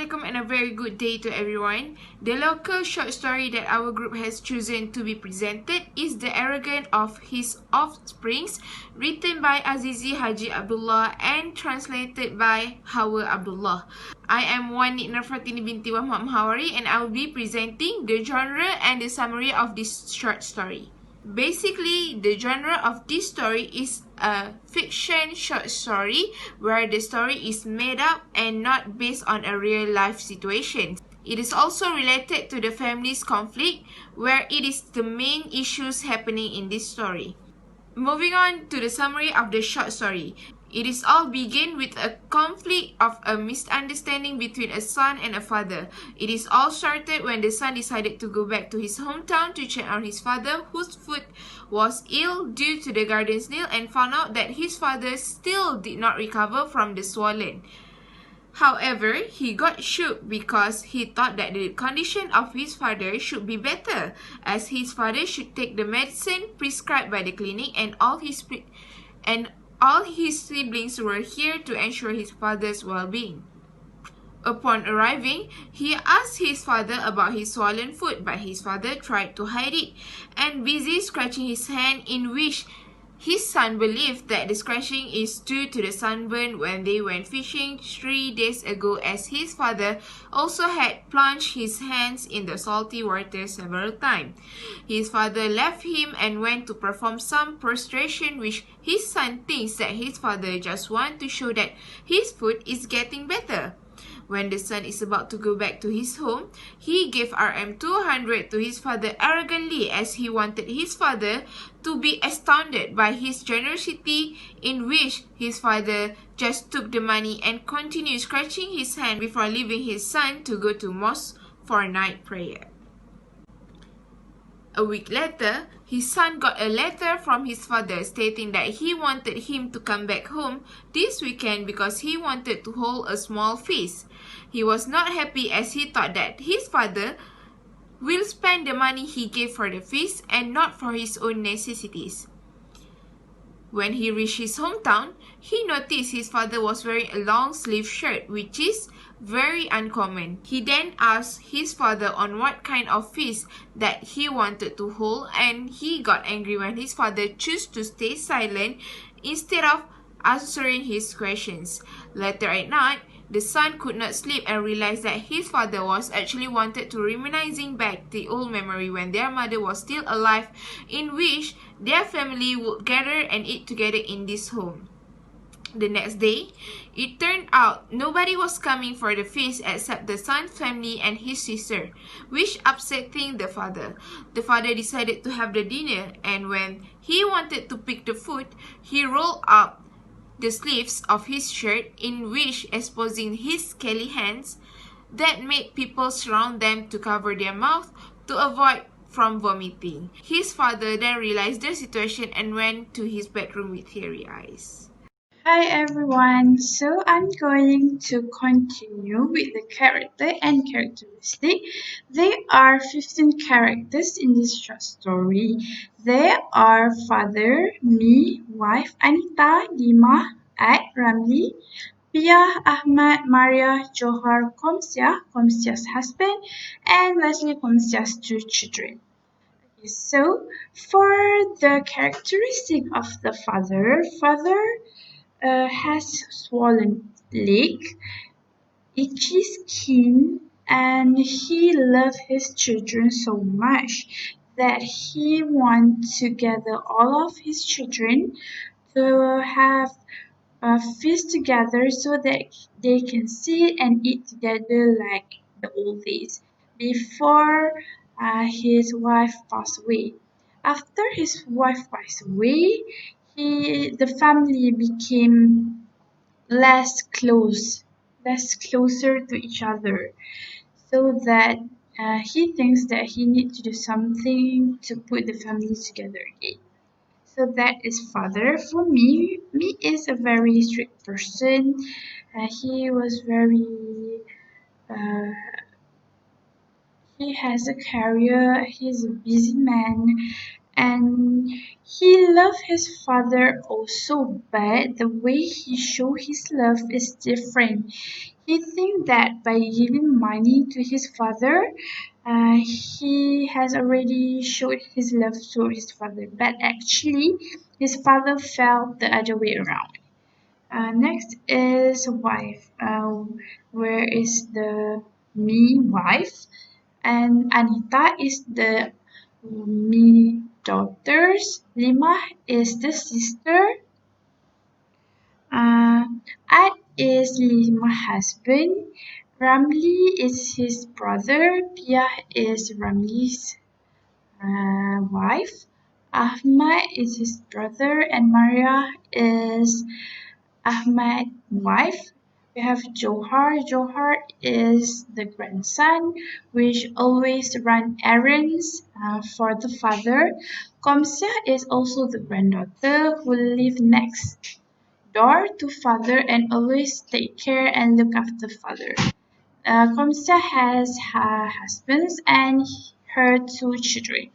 Assalamualaikum and a very good day to everyone. The local short story that our group has chosen to be presented is The Arrogance of His Offsprings, written by Azizi Haji Abdullah and translated by Hawa Abdullah. I am Wan Nik Nurfatini binti Wahab Mahawari and I will be presenting the genre and the summary of this short story. Basically, the genre of this story is a fiction short story where the story is made up and not based on a real life situation. It is also related to the family's conflict where it is the main issues happening in this story. Moving on to the summary of the short story. It is all begin with a conflict of a misunderstanding between a son and a father. It is all started when the son decided to go back to his hometown to check on his father, whose foot was ill due to the garden snail, and found out that his father still did not recover from the swollen. However, he got shook because he thought that the condition of his father should be better, as his father should take the medicine prescribed by the clinic, and all his siblings were here to ensure his father's well-being. Upon arriving, he asked his father about his swollen foot, but his father tried to hide it and busy scratching his hand, in which his son believed that the scratching is due to the sunburn when they went fishing 3 days ago, as his father also had plunged his hands in the salty water several times. His father left him and went to perform some prostration, which his son thinks that his father just wants to show that his foot is getting better. When the son is about to go back to his home, he gave Rm200 to his father arrogantly, as he wanted his father to be astounded by his generosity, in which his father just took the money and continued scratching his hand before leaving his son to go to mosque for night prayer. A week later, his son got a letter from his father stating that he wanted him to come back home this weekend because he wanted to hold a small feast. He was not happy, as he thought that his father will spend the money he gave for the feast and not for his own necessities. When he reached his hometown, he noticed his father was wearing a long-sleeved shirt, which is very uncommon. He then asked his father on what kind of feast that he wanted to hold, and he got angry when his father chose to stay silent instead of answering his questions. Later at night, the son could not sleep and realized that his father was actually wanted to reminiscing back the old memory when their mother was still alive, in which their family would gather and eat together in this home. The next day, it turned out nobody was coming for the feast except the son's family and his sister, which upsetting the father. The father decided to have the dinner, and when he wanted to pick the food, he rolled up the sleeves of his shirt, in which exposing his scaly hands that made people surround them to cover their mouth to avoid from vomiting. His father then realized the situation and went to his bedroom with teary eyes. Hi everyone, so I'm going to continue with the character and characteristic. There are 15 characters in this short story. They are father, me, wife, Anita, Dima, Ad, Ramli, Pia, Ahmad, Maria, Johar, Komsia's husband, and lastly Komsia's two children. So, for the characteristic of the father has swollen leg, itchy skin, and he loves his children so much that he wants to gather all of his children to have a feast together so that they can sit and eat together like the old days before his wife passed away. After his wife passed away, the family became less close, less closer to each other, so that he thinks that he needs to do something to put the family together again. So that is father. For me, me is a very strict person. He was very. Uh, he has a career. He's a busy man, and he loved his father also. But the way he show his love is different. He thinks that by giving money to his father, he has already showed his love to his father, but actually, his father felt the other way around. Next is wife. Where is the me wife? And Anita is the me daughters. Lima is the sister. Uh, Ad is Lima husband. Ramli is his brother. Pia is Ramli's wife. Ahmad is his brother, and Maria is Ahmad's wife. We have Johar. Johar is the grandson, which always run errands for the father. Komsia is also the granddaughter who live next door to father and always take care and look after father. Komsia has her husbands and her two children.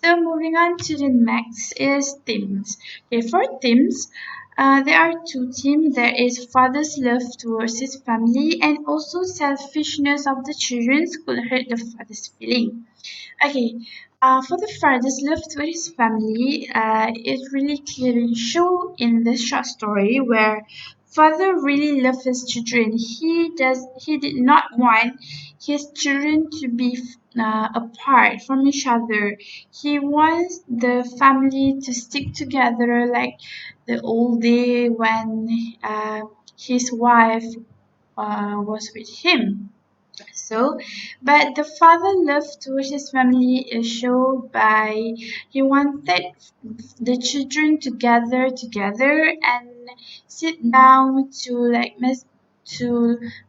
So moving on to the next is themes. Okay, for themes, there are two themes. There is father's love towards his family and also selfishness of the children could hurt the father's feeling. Okay, for the father's love to his family, it really clearly show in the short story where father really loved his children. He did not want his children to be apart from each other. He wants the family to stick together like the old day when his wife was with him. So, but the father love towards his family is shown by he wanted the children to gather together and sit down to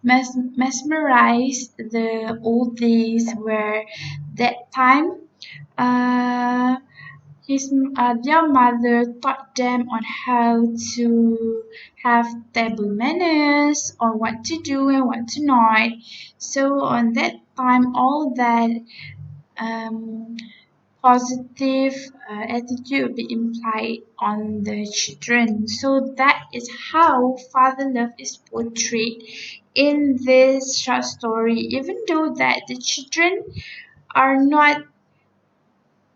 mesmerize the old days where that time uh their mother taught them on how to have table manners, on what to do and what to not. So on that time, all that um, positive attitude be implied on the children. So that is how father love is portrayed in this short story. Even though that the children are not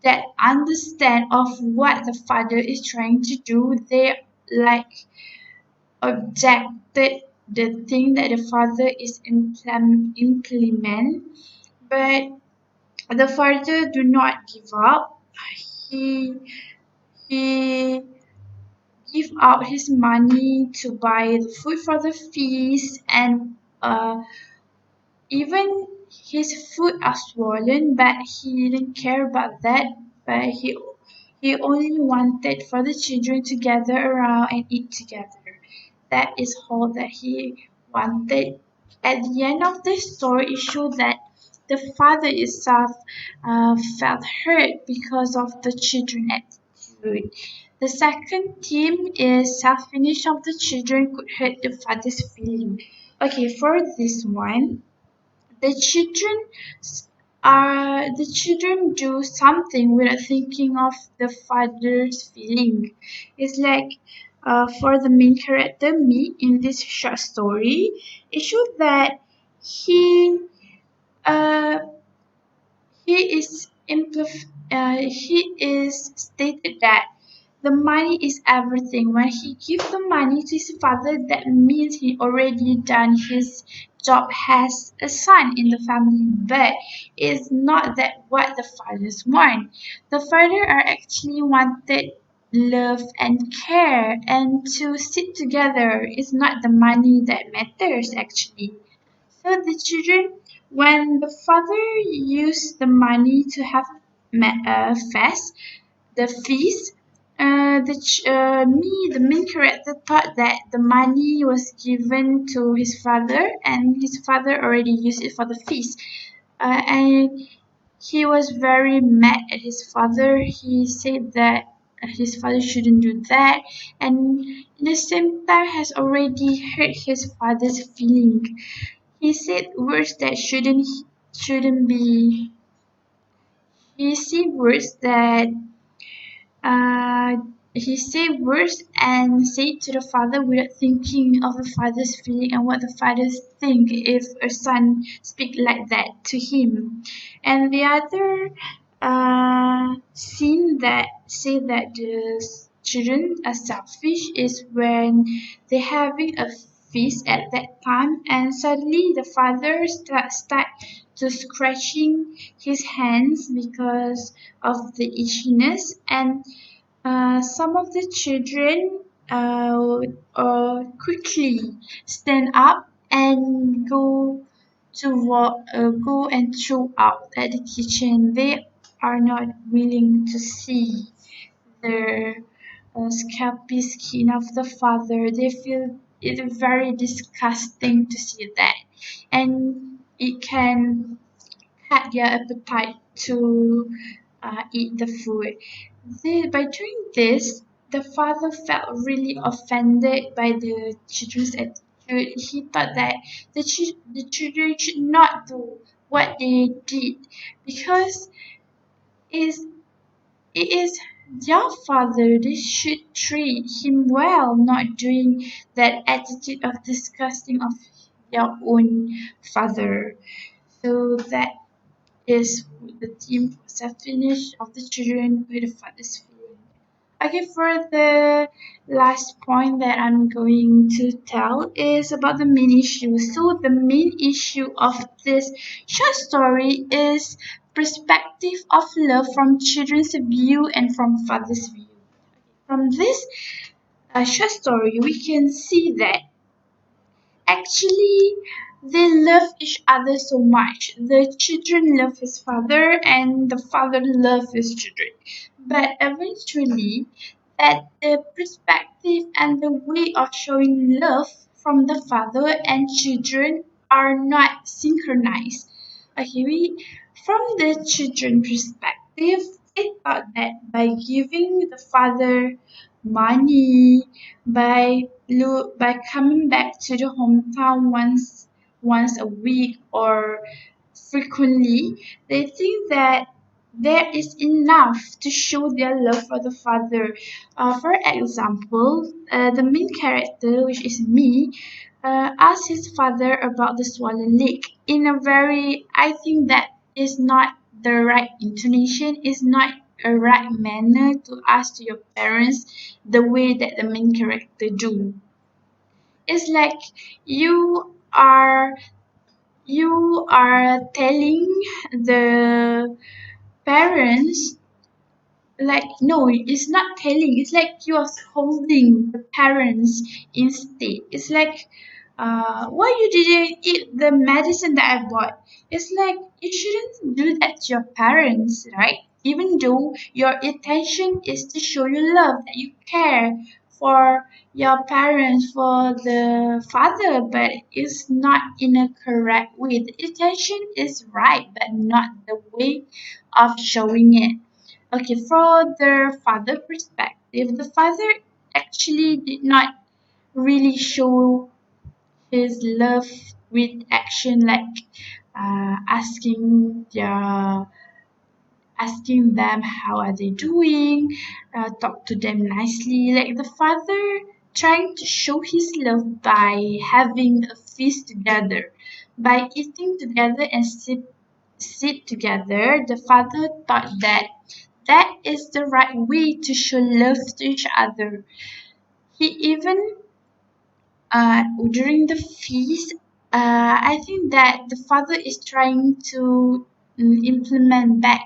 that understand of what the father is trying to do, they like objected the thing that the father is implement, but the father do not give up. He he give out his money to buy the food for the feast and even his foot are swollen, but he didn't care about that. But he only wanted for the children to gather around and eat together. That is all that he wanted. At the end of the story, it showed that the father itself felt hurt because of the children attitude. The second theme is selfishness of the children could hurt the father's feeling. Okay, for this one, the children the children do something without thinking of the father's feeling. It's like for the main character, me, in this short story, it shows that he uh, he is stated that the money is everything. When he gives the money to his father, that means he already done his job as a son in the family. But it's not that what the fathers want. The father are actually wanted love and care and to sit together. It's not the money that matters actually. So the children, when the father used the money to have fast, the feast, the main character, thought that the money was given to his father, and his father already used it for the feast. And he was very mad at his father. He said that his father shouldn't do that, and at the same time has already hurt his father's feeling. He said words that shouldn't be. He said words that he say words and say it to the father without thinking of the father's feeling and what the fathers think if a son speak like that to him. And the other scene that say that the children are selfish is when they're having a feast at that time and suddenly the father start to scratching his hands because of the itchiness, and some of the children quickly stand up and go and throw out at the kitchen. They are not willing to see the scalpy skin of the father. They feel it very disgusting to see that, and it can had their appetite to eat the food. By doing this, the father felt really offended by the children's attitude. He thought that the children should not do what they did because is it is their father. They should treat him well, not doing that attitude of disgusting of their own father. So that is the theme for self-finish of the children with the father's feeling. Okay, for the last point that I'm going to tell is about the main issue. So the main issue of this short story is perspective of love from children's view and from father's view. From this short story, we can see that actually, they love each other so much. The children love his father, and the father loves his children. But eventually, that the perspective and the way of showing love from the father and children are not synchronized. Okay, from the children perspective, they thought that by giving the father money, by coming back to the hometown once a week or frequently, they think that there is enough to show their love for the father. For example, the main character, which is me, asked his father about the swollen leg in a very, I think that is not the right intonation, is not a right manner to ask to your parents the way that the main character do. It's like you are you are telling the parents, like, no, it's not telling, it's like you are scolding the parents instead. It's like, why you didn't eat the medicine that I bought? It's like you shouldn't do that to your parents, right? Even though your intention is to show you love, that you care for your parents, for the father, but it's not in a correct way. The intention is right, but not the way of showing it. Okay, for the father perspective, the father actually did not really show his love with action, like asking them how are they doing, talk to them nicely. Like the father trying to show his love by having a feast together, by eating together and sit together. The father thought that that is the right way to show love to each other. He even during the feast, I think that the father is trying to implement back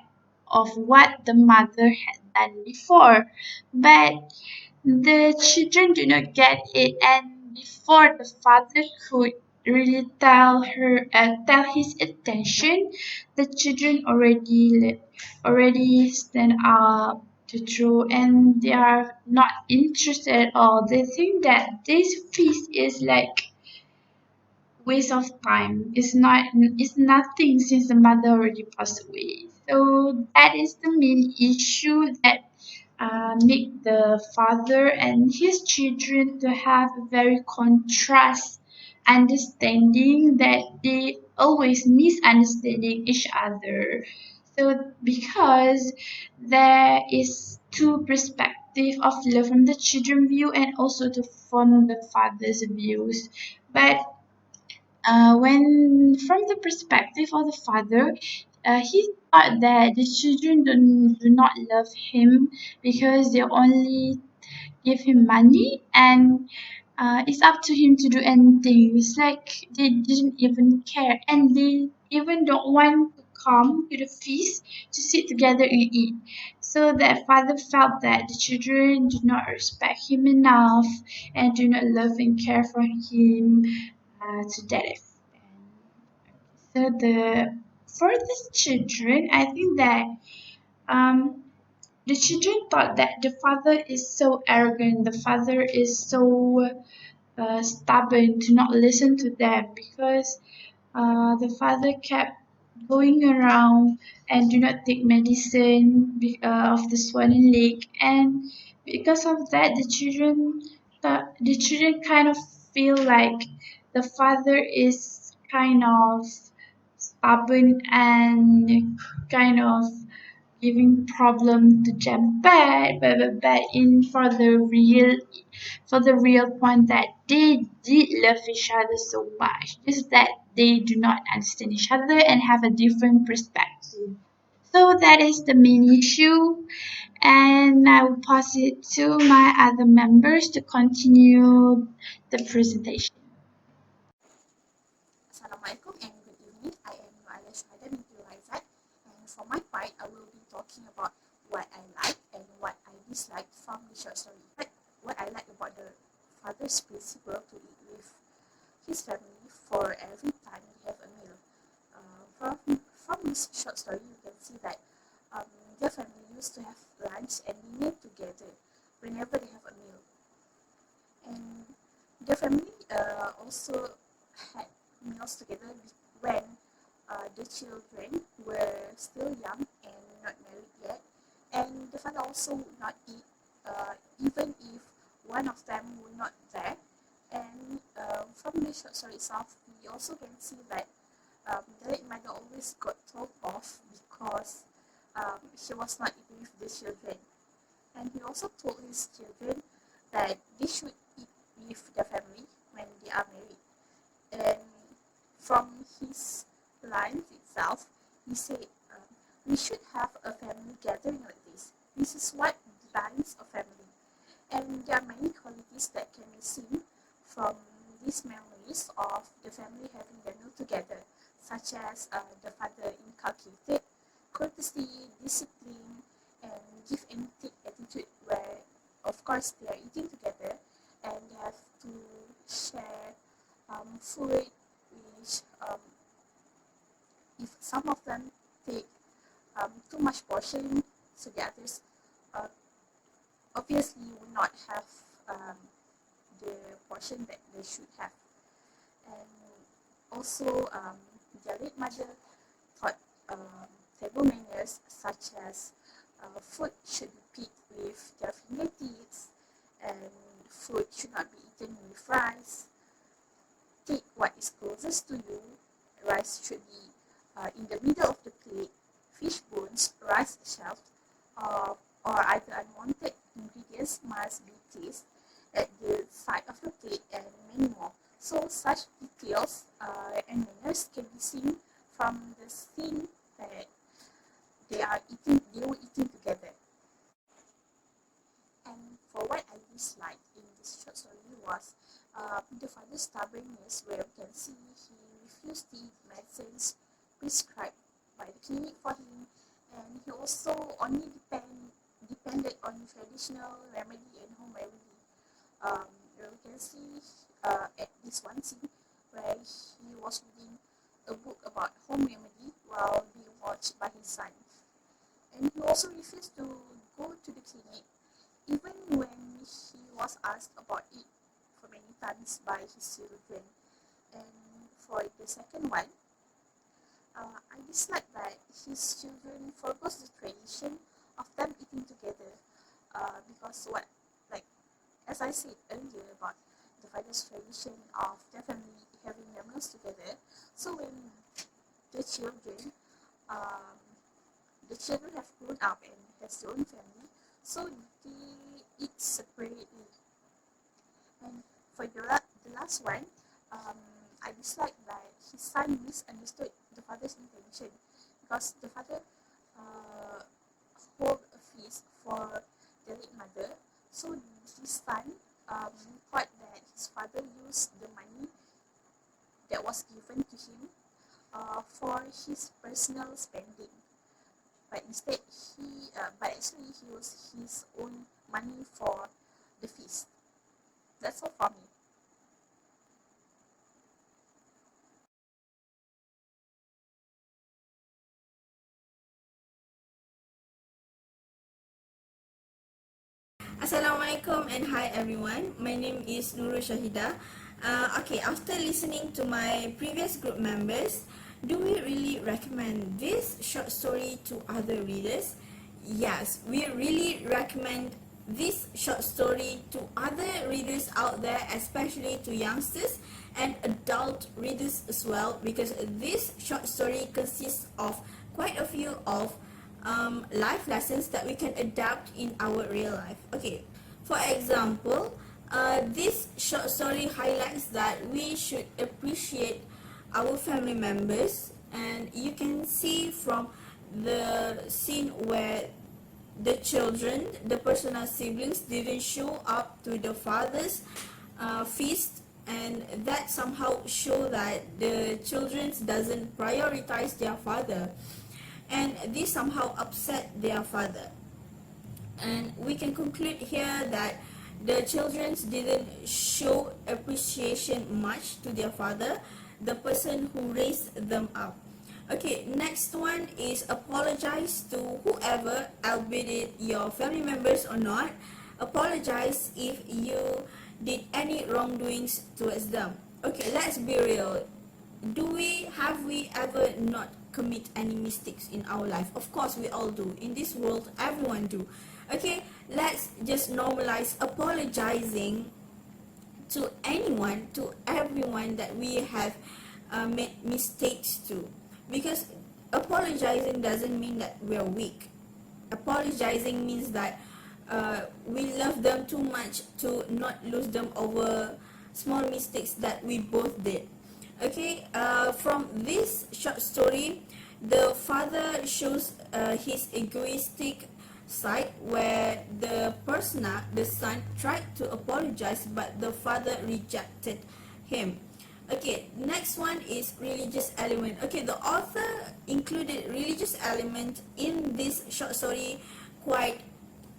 of what the mother had done before, but the children do not get it, and before the father could really tell his attention, the children already stand up to throw, and they are not interested at all. They think that this feast is like waste of time. It's nothing since the mother already passed away. So that is the main issue that make the father and his children to have a very contrast understanding, that they always misunderstanding each other. So because there is two perspectives perspective of love from the children view and also from the father's views. But when from the perspective of the father, he thought that the children do not love him because they only give him money and it's up to him to do anything. It's like they didn't even care and they even don't want to come to the feast to sit together and eat. So that father felt that the children do not respect him enough and do not love and care for him to that extent. So the for the children, I think that um, the children thought that the father is so arrogant, the father is so stubborn to not listen to them because the father kept going around and do not take medicine of the swollen leg, and because of that, the children kind of feel like the father is kind of stubborn and kind of giving problem to them, but in for the real point that they did love each other so much, just that they do not understand each other and have a different perspective. So that is the main issue, and I will pass it to my other members to continue the presentation. Assalamualaikum and good evening. I am Nur Alia Syuhada binti Raizat, and for my part, I will be talking about what I like and what I dislike from the short story. What I like about the father's principle to eat with his family for every time they have a meal. From this short story, you can see that their family used to have lunch and dinner together whenever they have a meal. And the family also had meals together when the children were still young and not married yet. And the father also would not eat even if one of them were not there. And from the short story itself, we also can see that the late mother always got told off because she was not eating with the children. And he also told his children that they should eat with their family when they are married. And from his lines itself, he said, we should have a family gathering like this. This is what defines a family. And there are many qualities that can be seen from these memories of the family having their meal together, such as the father inculcated courtesy, discipline, and give and take attitude where, of course, they are eating together and they have to share food, which if some of them take too much portion, so the others uh, obviously will not have the portion that they should have. And also, their late mother taught table manners such as food should be picked with their fingertips and food should not be eaten with rice. Take what is closest to you. Rice should be in the middle of the plate. Fish bones, rice shells, or other unwanted ingredients must be placed at the side of the plate and many more. So such details and manners can be seen from the scene that they were eating together. And for what I disliked in this short story was the father's stubbornness, where we can see he refused to eat medicines prescribed by the clinic for him, and he also only depended on traditional remedy and home remedy. Where we can see at this one scene where he was reading a book about home remedy while being watched by his son. And he also refused to go to the clinic even when he was asked about it for many times by his children. And for the second one, I dislike that his children forgoes the tradition of them eating together because like as I said earlier about the father's tradition of their family having their meals together. So when the children um, the children have grown up and has their own family, so they eat separately. And for the last one, I dislike that his son misunderstood the father's intention, because the father uh, hold a feast for the late mother. So this son thought that his father used the money that was given to him for his personal spending, but instead but actually he used his own money for the feast. That's all for me. Assalamualaikum and hi everyone. My name is Nurul Syahidah. Okay, after listening to my previous group members, do we really recommend this short story to other readers? Yes, we really recommend this short story to other readers out there, especially to youngsters and adult readers as well, because this short story consists of quite a few of life lessons that we can adapt in our real life. Okay, for example, this short story highlights that we should appreciate our family members, and you can see from the scene where the children, the personal siblings, didn't show up to the father's feast, and that somehow show that the children doesn't prioritize their father, and this somehow upset their father. And we can conclude here that the children didn't show appreciation much to their father, the person who raised them up. Okay, next one is apologize to whoever, albeit it your family members or not. Apologize if you did any wrongdoings towards them. Okay, let's be real. Have we ever not commit any mistakes in our life? Of course we all do. In this world, everyone do. Okay, let's just normalize apologizing to anyone, to everyone that we have made mistakes to, because apologizing doesn't mean that we're weak. Apologizing means that we love them too much to not lose them over small mistakes that we both did. Okay, from this short story, the father shows his egoistic side, where the son, tried to apologize, but the father rejected him. Okay, next one is religious element. Okay, the author included religious element in this short story quite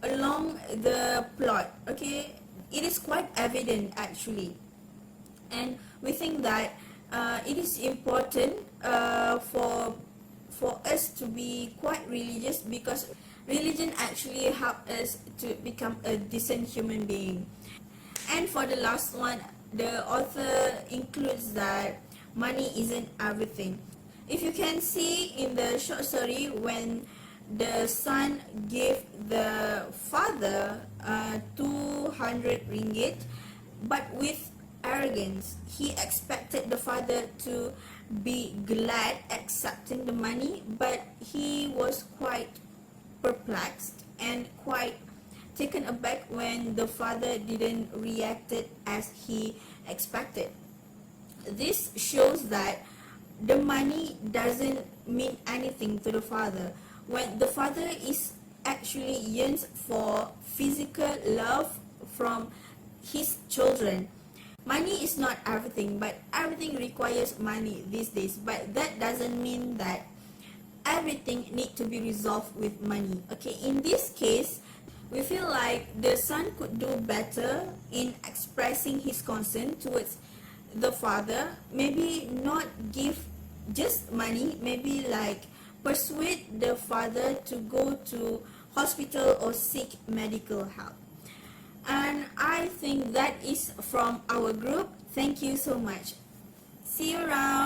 along the plot. Okay, it is quite evident actually, and we think that it is important for us to be quite religious, because religion actually helps us to become a decent human being. And for the last one, the author includes that money isn't everything. If you can see in the short story, when the son gave the father 200 ringgit, but with arrogance, he expected the father to be glad accepting the money, but he was quite perplexed and quite taken aback when the father didn't react as he expected. This shows that the money doesn't mean anything to the father when the father is actually yearns for physical love from his children. Money is not everything, but everything requires money these days. But that doesn't mean that everything need to be resolved with money. Okay, in this case, we feel like the son could do better in expressing his concern towards the father. Maybe not give just money, maybe like persuade the father to go to hospital or seek medical help. And I think that is from our group. Thank you so much. See you around.